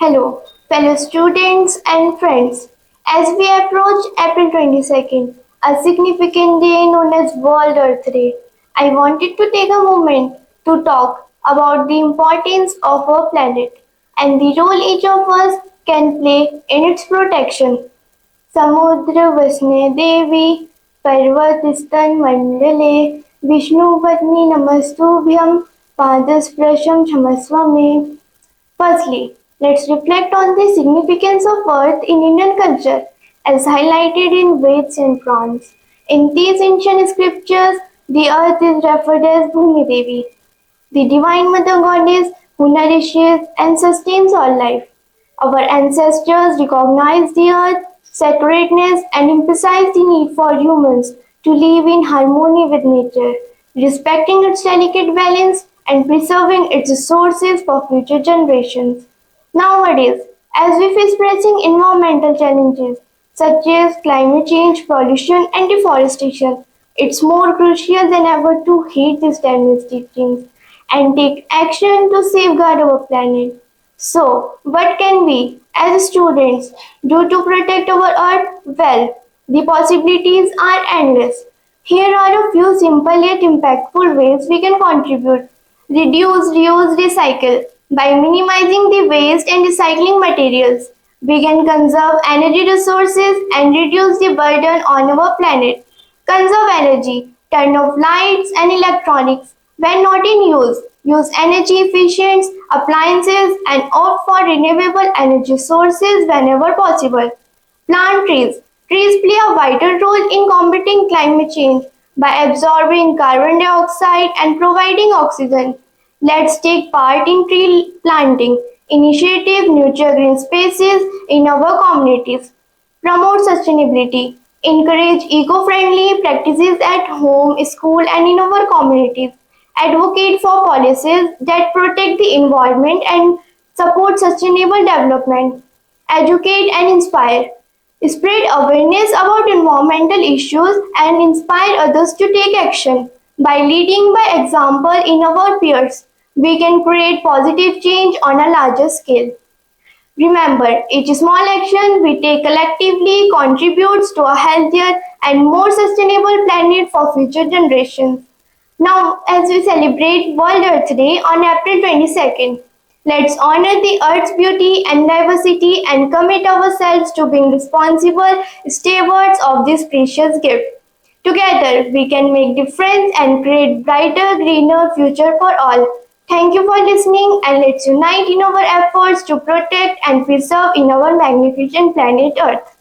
Hello, fellow students and friends. As we approach April 22nd, a significant day known as World Earth Day, I wanted to take a moment to talk about the importance of our planet and the role each of us can play in its protection. समुद्र वसने देवी पर्वतस्तन मंडले विष्णुपत्नी नमस्तुभ्यं पादस्पृशं क्षमस्व मे. Firstly, let's reflect on the significance of earth in Indian culture as highlighted in Veds and Purans. In these ancient scriptures, the earth is referred as Bhumi Devi, the divine mother goddess who nourishes and sustains all life. Our ancestors recognized the earth's sacredness and emphasized the need for humans to live in harmony with nature, respecting its delicate balance and preserving its resources for future generations. Nowadays, as we face pressing environmental challenges such as climate change, pollution, and deforestation, it's more crucial than ever to heed these timeless teachings and take action to safeguard our planet. So, what can we, as students, do to protect our earth? Well, the possibilities are endless. Here are a few simple yet impactful ways we can contribute. Reduce, reuse, recycle. By minimizing the waste and recycling materials, we can conserve energy resources and reduce the burden on our planet. Conserve energy. Turn off lights and electronics when not in use. Use energy efficient appliances and opt for renewable energy sources whenever possible. Plant trees. Trees play a vital role in combating climate change by absorbing carbon dioxide and providing oxygen. Let's take part in tree planting initiative, nurture green spaces in our communities. Promote sustainability. Encourage eco-friendly practices at home, school, and in our communities. Advocate for policies that protect the environment and support sustainable development. Educate and inspire. Spread awareness about environmental issues and inspire others to take action. By leading by example in our peers, we can create positive change on a larger scale. Remember, each small action we take collectively contributes to a healthier and more sustainable planet for future generations. Now, as we celebrate World Earth Day on April 22nd, let's honor the Earth's beauty and diversity and commit ourselves to being responsible stewards of this precious gift. Together, we can make difference and create brighter, greener future for all. Thank you for listening and let's unite in our efforts to protect and preserve in our magnificent planet Earth.